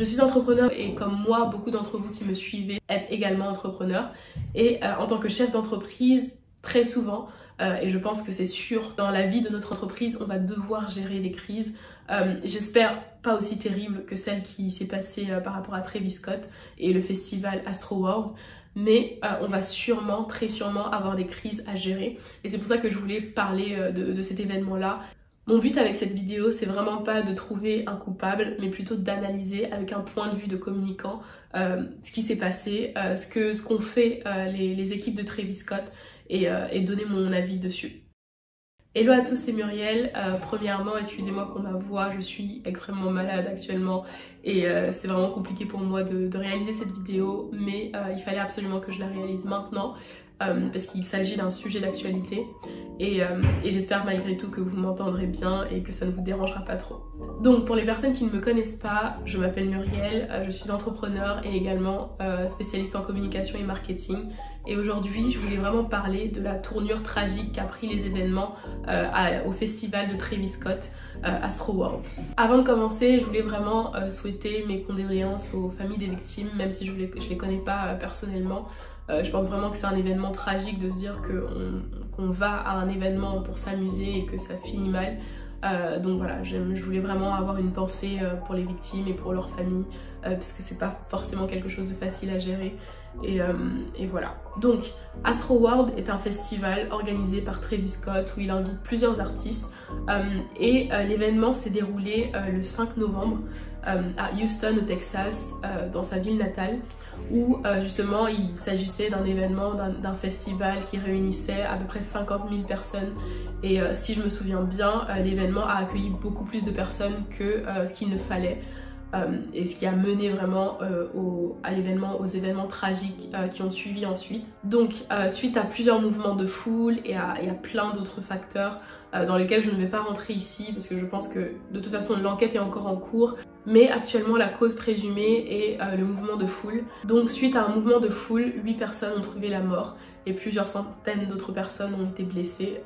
Je suis entrepreneur et comme moi, beaucoup d'entre vous qui me suivez êtes également entrepreneurs. Et en tant que chef d'entreprise, très souvent, et je pense que c'est sûr, dans la vie de notre entreprise, on va devoir gérer des crises. J'espère pas aussi terrible que celle qui s'est passée par rapport à Travis Scott et le festival Astroworld. Mais on va sûrement, très sûrement avoir des crises à gérer. Et c'est pour ça que je voulais parler de cet événement-là. Mon but avec cette vidéo, c'est vraiment pas de trouver un coupable, mais plutôt d'analyser avec un point de vue de communicant ce qui s'est passé, ce qu'ont fait les équipes de Travis Scott et donner mon avis dessus. Hello à tous, c'est Muriel. Premièrement, excusez-moi pour ma voix, je suis extrêmement malade actuellement et c'est vraiment compliqué pour moi de réaliser cette vidéo, mais il fallait absolument que je la réalise maintenant parce qu'il s'agit d'un sujet d'actualité et j'espère malgré tout que vous m'entendrez bien et que ça ne vous dérangera pas trop. Donc pour les personnes qui ne me connaissent pas, je m'appelle Muriel, je suis entrepreneur et également spécialiste en communication et marketing. Et aujourd'hui, je voulais vraiment parler de la tournure tragique qu'a pris les événements au festival de Travis Scott, Astroworld. Avant de commencer, je voulais vraiment souhaiter mes condoléances aux familles des victimes, même si je les connais pas personnellement. Je pense vraiment que c'est un événement tragique de se dire qu'on va à un événement pour s'amuser et que ça finit mal. Donc voilà, je voulais vraiment avoir une pensée pour les victimes et pour leurs familles, parce que c'est pas forcément quelque chose de facile à gérer. Et voilà. Donc, Astroworld est un festival organisé par Travis Scott où il invite plusieurs artistes et l'événement s'est déroulé le 5 novembre à Houston au Texas, dans sa ville natale, où justement il s'agissait d'un événement, d'un festival qui réunissait à peu près 50 000 personnes et si je me souviens bien, l'événement a accueilli beaucoup plus de personnes que ce qu'il ne fallait. Et ce qui a mené vraiment aux événements tragiques qui ont suivi ensuite. Donc suite à plusieurs mouvements de foule et à plein d'autres facteurs dans lesquels je ne vais pas rentrer ici parce que je pense que de toute façon l'enquête est encore en cours, mais actuellement la cause présumée est le mouvement de foule. Donc suite à un mouvement de foule, 8 personnes ont trouvé la mort et plusieurs centaines d'autres personnes ont été blessées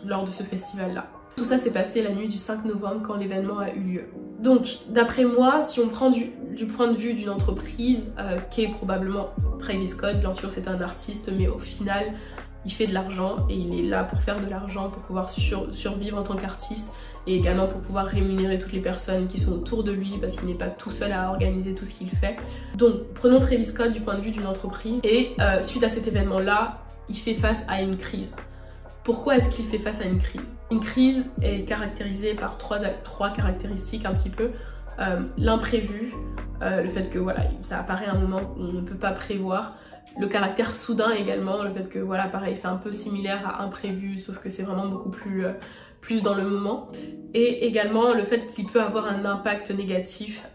lors de ce festival-là. Tout ça s'est passé la nuit du 5 novembre quand l'événement a eu lieu. Donc, d'après moi, si on prend du point de vue d'une entreprise qui est probablement Travis Scott, bien sûr c'est un artiste, mais au final, il fait de l'argent et il est là pour faire de l'argent, pour pouvoir survivre en tant qu'artiste et également pour pouvoir rémunérer toutes les personnes qui sont autour de lui parce qu'il n'est pas tout seul à organiser tout ce qu'il fait. Donc, prenons Travis Scott du point de vue d'une entreprise et suite à cet événement-là, il fait face à une crise. Pourquoi est-ce qu'il fait face à une crise? Une crise est caractérisée par trois caractéristiques un petit peu. L'imprévu, le fait que voilà, ça apparaît à un moment qu'on ne peut pas prévoir. Le caractère soudain également, le fait que voilà, pareil, c'est un peu similaire à imprévu, sauf que c'est vraiment beaucoup plus dans le moment. Et également le fait qu'il peut avoir un impact négatif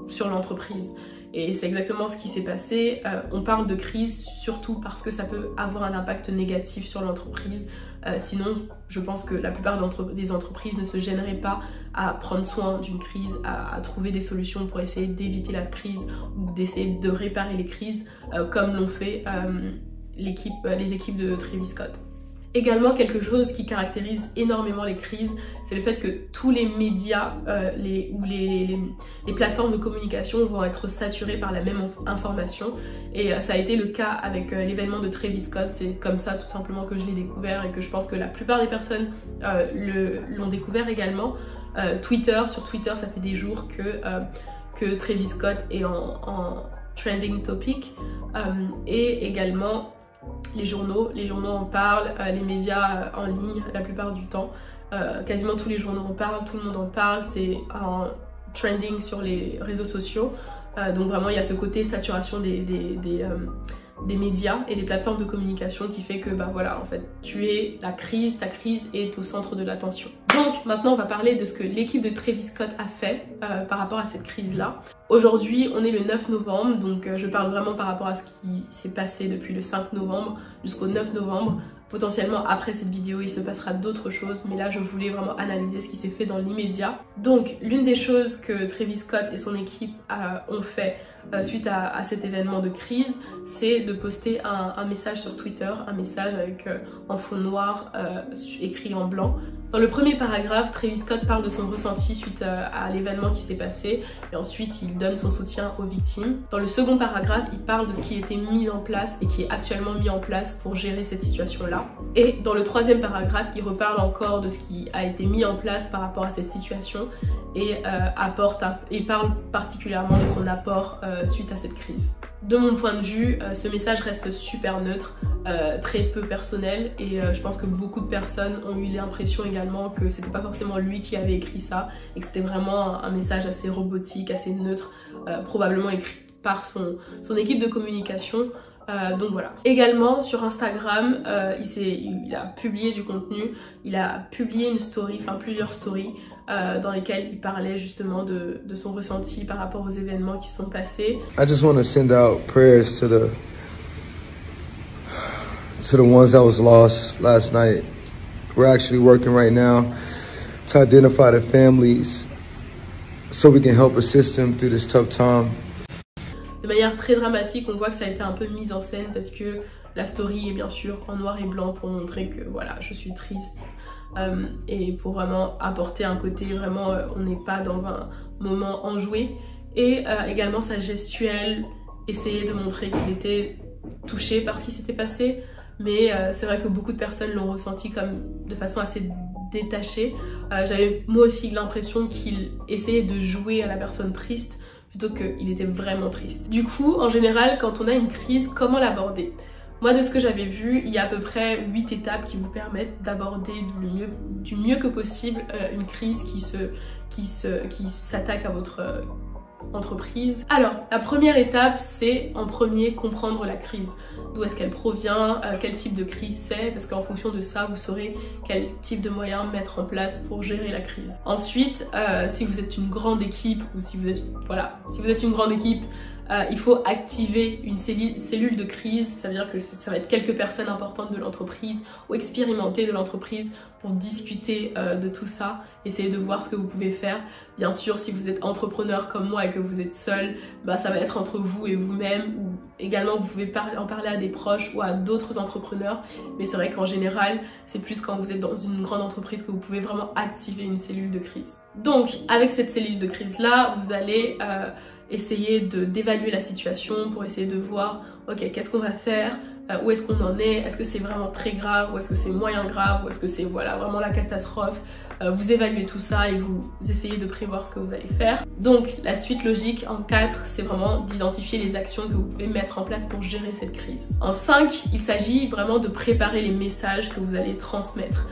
sur l'entreprise. Et c'est exactement ce qui s'est passé. On parle de crise surtout parce que ça peut avoir un impact négatif sur l'entreprise. Sinon, je pense que la plupart des entreprises ne se gêneraient pas à prendre soin d'une crise, à trouver des solutions pour essayer d'éviter la crise ou d'essayer de réparer les crises comme l'ont fait les équipes de Travis Scott. Également, quelque chose qui caractérise énormément les crises, c'est le fait que tous les médias ou les plateformes de communication vont être saturées par la même information. Et ça a été le cas avec l'événement de Travis Scott. C'est comme ça tout simplement que je l'ai découvert et que je pense que la plupart des personnes l'ont découvert également. Sur Twitter, ça fait des jours que Travis Scott est en trending topic et également les journaux en parlent, les médias en ligne la plupart du temps, quasiment tous les journaux en parlent, tout le monde en parle, c'est en trending sur les réseaux sociaux, donc vraiment il y a ce côté saturation des médias et des plateformes de communication qui fait que bah voilà, en fait ta crise est au centre de l'attention. Donc maintenant on va parler de ce que l'équipe de Travis Scott a fait par rapport à cette crise là. Aujourd'hui on est le 9 novembre, donc je parle vraiment par rapport à ce qui s'est passé depuis le 5 novembre jusqu'au 9 novembre. potentiellement après cette vidéo il se passera d'autres choses, mais là je voulais vraiment analyser ce qui s'est fait dans l'immédiat. Donc l'une des choses que Travis Scott et son équipe ont fait suite à cet événement de crise, c'est de poster un message sur Twitter, un message avec en fond noir écrit en blanc. Dans le premier paragraphe, Travis Scott parle de son ressenti suite à l'événement qui s'est passé et ensuite il donne son soutien aux victimes. Dans le second paragraphe, il parle de ce qui a été mis en place et qui est actuellement mis en place pour gérer cette situation-là. Et dans le troisième paragraphe, il reparle encore de ce qui a été mis en place par rapport à cette situation et parle particulièrement de son apport suite à cette crise. De mon point de vue, ce message reste super neutre, très peu personnel et je pense que beaucoup de personnes ont eu l'impression également que c'était pas forcément lui qui avait écrit ça et que c'était vraiment un message assez robotique, assez neutre, probablement écrit par son équipe de communication. Donc voilà. Également sur Instagram, il a publié du contenu, il a publié une story, enfin plusieurs stories dans lesquelles il parlait justement de son ressenti par rapport aux événements qui se sont passés. I just want to send out prayers to the ones that was lost last night. We're actually working right now to identify the families so we can help assist them through this tough time. De manière très dramatique, on voit que ça a été un peu mis en scène parce que la story est bien sûr en noir et blanc pour montrer que voilà, je suis triste et pour vraiment apporter un côté vraiment, on n'est pas dans un moment enjoué. Et également sa gestuelle, essayer de montrer qu'il était touché par ce qui s'était passé. Mais c'est vrai que beaucoup de personnes l'ont ressenti comme de façon assez détachée. J'avais moi aussi l'impression qu'il essayait de jouer à la personne triste plutôt qu'il était vraiment triste. Du coup, en général, quand on a une crise, comment l'aborder? Moi, de ce que j'avais vu, il y a à peu près 8 étapes qui vous permettent d'aborder du mieux que possible une crise qui s'attaque à votre entreprise. Alors, la première étape, c'est en premier comprendre la crise. D'où est-ce qu'elle provient, quel type de crise c'est, parce qu'en fonction de ça, vous saurez quel type de moyens mettre en place pour gérer la crise. Ensuite, si vous êtes une grande équipe, ou si vous êtes une grande équipe, il faut activer une cellule de crise, ça veut dire que ça va être quelques personnes importantes de l'entreprise ou expérimentées de l'entreprise pour discuter de tout ça, essayer de voir ce que vous pouvez faire. Bien sûr, si vous êtes entrepreneur comme moi et que vous êtes seul, ça va être entre vous et vous-même, ou également vous pouvez en parler à des proches ou à d'autres entrepreneurs, mais c'est vrai qu'en général, c'est plus quand vous êtes dans une grande entreprise que vous pouvez vraiment activer une cellule de crise. Donc, avec cette cellule de crise-là, vous allez essayer d'évaluer la situation pour essayer de voir, ok, qu'est-ce qu'on va faire, où est-ce qu'on en est que c'est vraiment très grave, ou est-ce que c'est moyen grave, ou est-ce que c'est voilà, vraiment la catastrophe. Vous évaluez tout ça et vous essayez de prévoir ce que vous allez faire. Donc la suite logique en 4, c'est vraiment d'identifier les actions que vous pouvez mettre en place pour gérer cette crise. En 5, il s'agit vraiment de préparer les messages que vous allez transmettre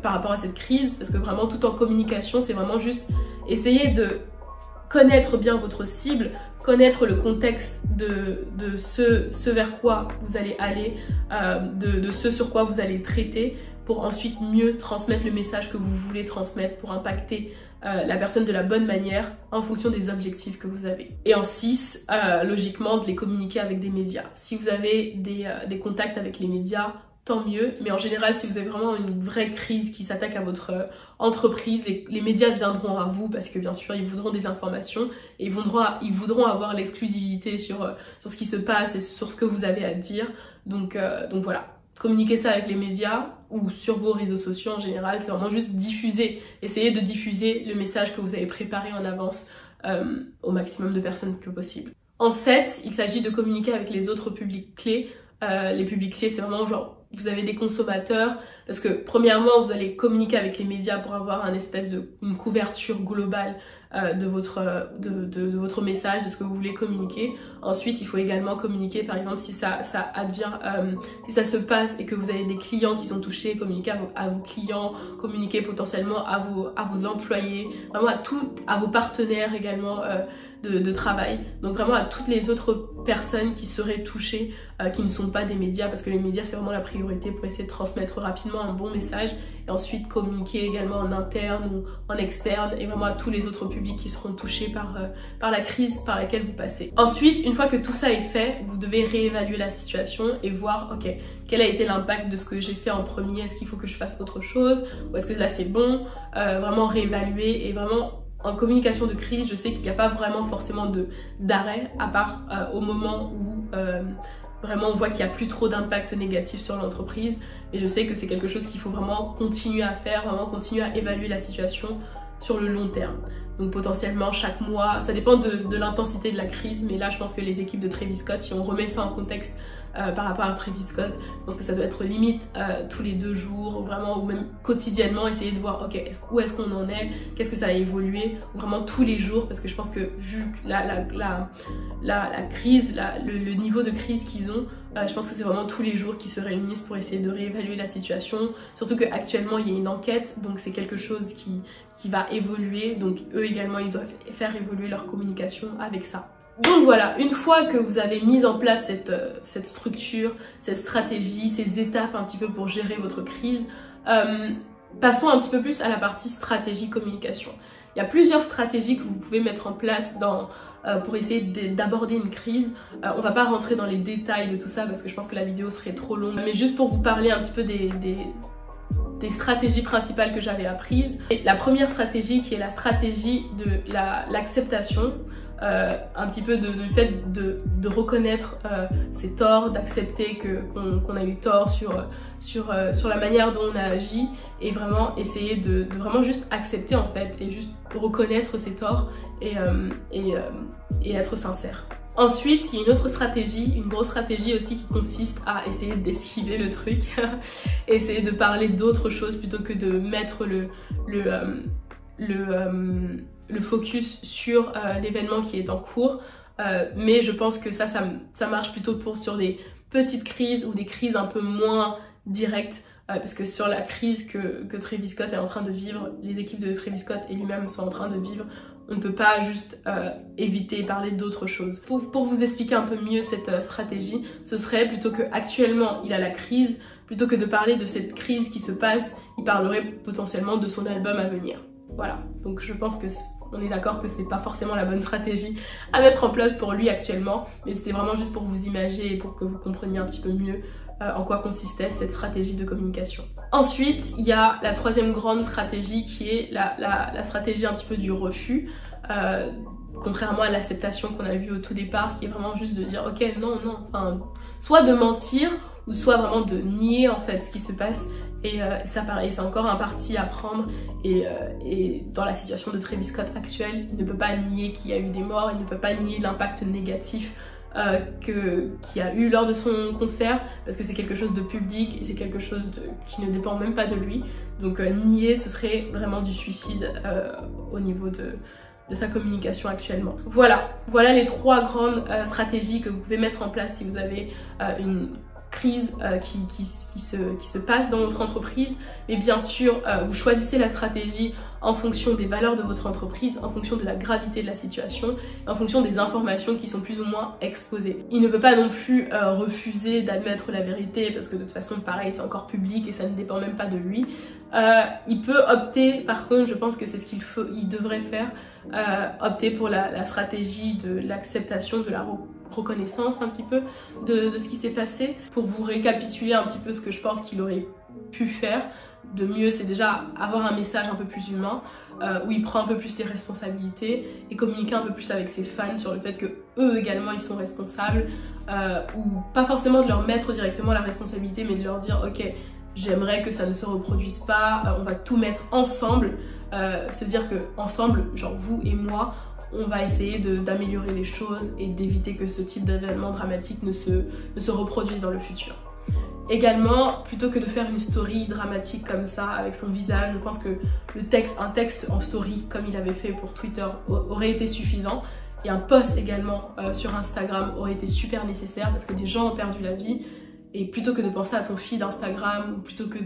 par rapport à cette crise, parce que vraiment tout en communication, c'est vraiment juste essayer de connaître bien votre cible, connaître le contexte de ce vers quoi vous allez aller, de ce sur quoi vous allez traiter, pour ensuite mieux transmettre le message que vous voulez transmettre pour impacter la personne de la bonne manière en fonction des objectifs que vous avez. Et en 6, logiquement, de les communiquer avec des médias. Si vous avez des contacts avec les médias, tant mieux, mais en général, si vous avez vraiment une vraie crise qui s'attaque à votre entreprise, les médias viendront à vous parce que bien sûr, ils voudront des informations et ils voudront avoir l'exclusivité sur ce qui se passe et sur ce que vous avez à dire. Donc voilà, communiquer ça avec les médias ou sur vos réseaux sociaux en général, c'est vraiment juste diffuser, essayer de diffuser le message que vous avez préparé en avance au maximum de personnes que possible. En 7, il s'agit de communiquer avec les autres publics clés. Les publics clés, c'est vraiment genre, vous avez des consommateurs, parce que premièrement, vous allez communiquer avec les médias pour avoir une couverture globale de votre message, de ce que vous voulez communiquer. Ensuite, il faut également communiquer, par exemple, si ça se passe et que vous avez des clients qui sont touchés, communiquer à vos clients, communiquer potentiellement à vos employés, vraiment à vos partenaires également de travail, donc vraiment à toutes les autres personnes qui seraient touchées, qui ne sont pas des médias, parce que les médias c'est vraiment la priorité pour essayer de transmettre rapidement un bon message, et ensuite communiquer également en interne ou en externe, et vraiment à tous les autres publics public qui seront touchés par la crise par laquelle vous passez. Ensuite, une fois que tout ça est fait, vous devez réévaluer la situation et voir, ok, quel a été l'impact de ce que j'ai fait en premier, est-ce qu'il faut que je fasse autre chose, ou est-ce que là c'est bon, vraiment réévaluer. Et vraiment en communication de crise, je sais qu'il n'y a pas vraiment forcément d'arrêt, à part au moment où vraiment on voit qu'il n'y a plus trop d'impact négatif sur l'entreprise. Et je sais que c'est quelque chose qu'il faut vraiment continuer à faire, vraiment continuer à évaluer la situation sur le long terme. Donc potentiellement chaque mois, ça dépend de l'intensité de la crise, mais là je pense que les équipes de Travis Scott, si on remet ça en contexte par rapport à Travis Scott, je pense que ça doit être limite tous les 2 jours, vraiment, ou même quotidiennement, essayer de voir ok, où est-ce qu'on en est, qu'est-ce que ça a évolué, ou vraiment tous les jours, parce que je pense que vu la crise, le niveau de crise qu'ils ont, je pense que c'est vraiment tous les jours qu'ils se réunissent pour essayer de réévaluer la situation, surtout qu'actuellement il y a une enquête, donc c'est quelque chose qui va évoluer, donc eux également ils doivent faire évoluer leur communication avec ça. Donc voilà, une fois que vous avez mis en place cette structure, cette stratégie, ces étapes un petit peu pour gérer votre crise, passons un petit peu plus à la partie stratégie communication. Il y a plusieurs stratégies que vous pouvez mettre en place pour essayer d'aborder une crise. On va pas rentrer dans les détails de tout ça parce que je pense que la vidéo serait trop longue, mais juste pour vous parler un petit peu des stratégies principales que j'avais apprises. Et la première stratégie qui est la stratégie de l'acceptation, un petit peu du fait de reconnaître ses torts, d'accepter qu'on a eu tort sur la manière dont on a agi et vraiment essayer de vraiment juste accepter en fait et juste reconnaître ses torts et être sincère. Ensuite, il y a une autre stratégie, une grosse stratégie aussi qui consiste à essayer d'esquiver le truc, essayer de parler d'autre chose plutôt que de mettre le focus sur l'événement qui est en cours. Mais je pense que ça marche plutôt sur des petites crises ou des crises un peu moins directes. Parce que sur la crise que Travis Scott est en train de vivre, les équipes de Travis Scott et lui-même sont en train de vivre, on ne peut pas juste éviter et parler d'autre chose. Pour vous expliquer un peu mieux cette stratégie, ce serait plutôt qu'actuellement il a la crise, plutôt que de parler de cette crise qui se passe, il parlerait potentiellement de son album à venir. Voilà, donc je pense qu'on est d'accord que c'est pas forcément la bonne stratégie à mettre en place pour lui actuellement, mais c'était vraiment juste pour vous imager et pour que vous compreniez un petit peu mieux en quoi consistait cette stratégie de communication. Ensuite, il y a la troisième grande stratégie qui est la stratégie un petit peu du refus, contrairement à l'acceptation qu'on a vue au tout départ, qui est vraiment juste de dire ok, non, enfin, soit de mentir ou soit vraiment de nier en fait ce qui se passe. Et ça pareil, c'est encore un parti à prendre et dans la situation de Travis Scott actuelle, il ne peut pas nier qu'il y a eu des morts, il ne peut pas nier l'impact négatif qu'il y a eu lors de son concert parce que c'est quelque chose de public et c'est quelque chose qui ne dépend même pas de lui. Donc nier, ce serait vraiment du suicide au niveau de sa communication actuellement. Voilà les 3 grandes stratégies que vous pouvez mettre en place si vous avez une crise qui se passe dans votre entreprise. Mais bien sûr, vous choisissez la stratégie en fonction des valeurs de votre entreprise, en fonction de la gravité de la situation, en fonction des informations qui sont plus ou moins exposées. Il ne peut pas non plus refuser d'admettre la vérité parce que de toute façon, pareil, c'est encore public et ça ne dépend même pas de lui. Il peut opter, par contre, je pense que c'est ce qu'il devrait faire, opter pour la stratégie de l'acceptation, de la reconnaissance un petit peu de ce qui s'est passé. Pour vous récapituler un petit peu ce que je pense qu'il aurait pu faire de mieux, c'est déjà avoir un message un peu plus humain où il prend un peu plus les responsabilités et communiquer un peu plus avec ses fans sur le fait que eux également ils sont responsables, ou pas forcément de leur mettre directement la responsabilité mais de leur dire ok, j'aimerais que ça ne se reproduise pas, on va tout mettre ensemble, se dire que ensemble, genre vous et moi, on va essayer d'améliorer les choses et d'éviter que ce type d'événement dramatique ne se reproduise dans le futur. Également, plutôt que de faire une story dramatique comme ça avec son visage, je pense que un texte en story comme il avait fait pour Twitter aurait été suffisant. Et un post également sur Instagram aurait été super nécessaire parce que des gens ont perdu la vie. Et plutôt que de penser à ton feed Instagram, ou plutôt que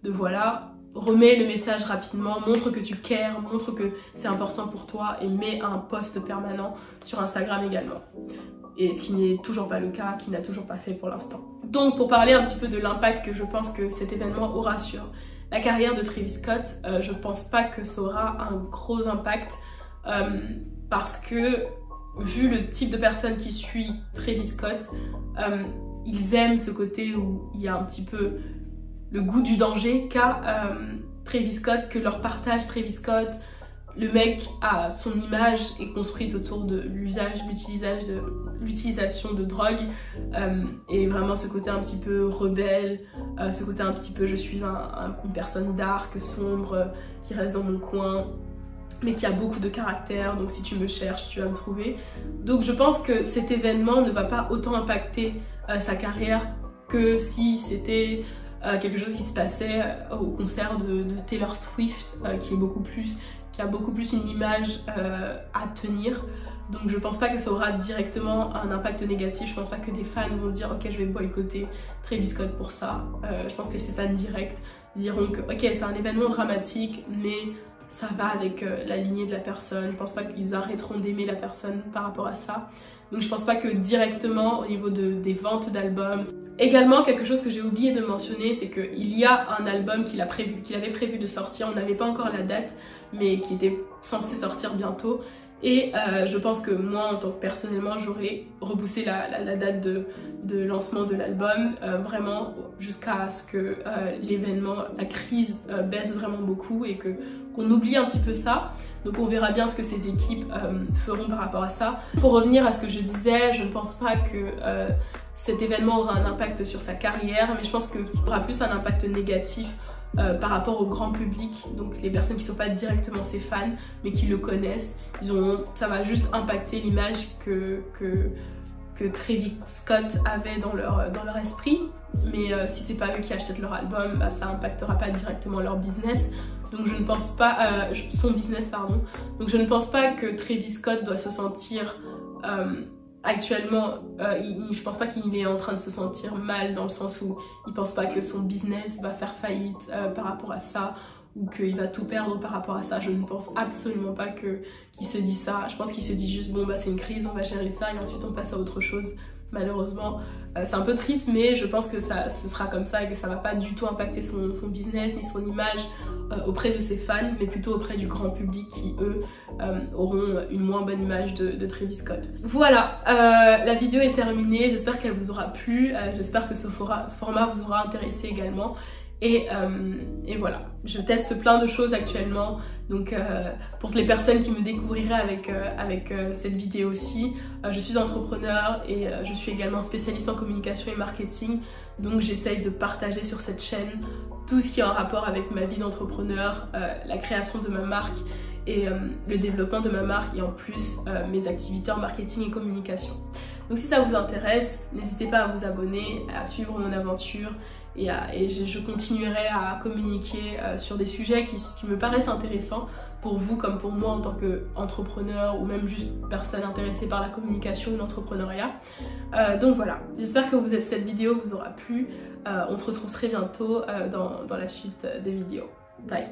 voilà, remets le message rapidement, montre que tu cares, montre que c'est important pour toi et mets un post permanent sur Instagram également. Et ce qui n'est toujours pas le cas, qui n'a toujours pas fait pour l'instant. Donc pour parler un petit peu de l'impact que je pense que cet événement aura sur la carrière de Travis Scott, je pense pas que ça aura un gros impact parce que vu le type de personne qui suit Travis Scott, ils aiment ce côté où il y a un petit peu le goût du danger qu'a Travis Scott, que leur partage Travis Scott. Le mec a son image est construite autour de l'utilisation de drogue, et vraiment ce côté un petit peu rebelle, ce côté un petit peu je suis une personne dark, sombre, qui reste dans mon coin, mais qui a beaucoup de caractère, donc si tu me cherches, tu vas me trouver. Donc je pense que cet événement ne va pas autant impacter sa carrière que si c'était quelque chose qui se passait au concert de Taylor Swift, qui a beaucoup plus une image à tenir. Donc je pense pas que ça aura directement un impact négatif. Je pense pas que des fans vont se dire ok, je vais boycotter Travis Scott pour ça. Je pense que ces fans directs diront que ok, c'est un événement dramatique, mais ça va avec la lignée de la personne. Je pense pas qu'ils arrêteront d'aimer la personne par rapport à ça. Donc je pense pas que directement au niveau des ventes d'albums. Également, quelque chose que j'ai oublié de mentionner, c'est qu'il y a un album qu'il avait prévu de sortir, on n'avait pas encore la date, mais qui était censé sortir bientôt. Et je pense que moi, en tant que personnellement, j'aurais repoussé la date de lancement de l'album, vraiment jusqu'à ce que l'événement, la crise baisse vraiment beaucoup et qu'on oublie un petit peu ça. Donc on verra bien ce que ces équipes feront par rapport à ça. Pour revenir à ce que je disais, je ne pense pas que cet événement aura un impact sur sa carrière, mais je pense qu'il aura plus un impact négatif par rapport au grand public, donc les personnes qui ne sont pas directement ses fans mais qui le connaissent. Ça va juste impacter l'image que Travis Scott avait dans leur esprit, mais si c'est pas eux qui achètent leur album, bah, ça impactera pas directement leur business. Donc je ne pense pas, son business pardon, donc je ne pense pas que Travis Scott doit se sentir actuellement, je pense pas qu'il est en train de se sentir mal, dans le sens où il pense pas que son business va faire faillite par rapport à ça, ou qu'il va tout perdre par rapport à ça. Je ne pense absolument pas qu'il se dit ça. Je pense qu'il se dit juste bon bah c'est une crise, on va gérer ça et ensuite on passe à autre chose. Malheureusement, c'est un peu triste, mais je pense que ce sera comme ça et que ça va pas du tout impacter son business ni son image auprès de ses fans, mais plutôt auprès du grand public qui, eux, auront une moins bonne image de Travis Scott. Voilà, la vidéo est terminée, j'espère qu'elle vous aura plu, j'espère que ce format vous aura intéressé également. Et voilà, je teste plein de choses actuellement, donc pour les personnes qui me découvriraient avec cette vidéo-ci, je suis entrepreneur et je suis également spécialiste en communication et marketing, donc j'essaye de partager sur cette chaîne tout ce qui est en rapport avec ma vie d'entrepreneur, la création de ma marque et le développement de ma marque, et en plus mes activités en marketing et communication. Donc si ça vous intéresse, n'hésitez pas à vous abonner, à suivre mon aventure, et je continuerai à communiquer sur des sujets qui me paraissent intéressants pour vous comme pour moi en tant qu'entrepreneur ou même juste personne intéressée par la communication ou l'entrepreneuriat. Donc voilà, j'espère que cette vidéo vous aura plu. On se retrouve très bientôt dans la suite des vidéos. Bye!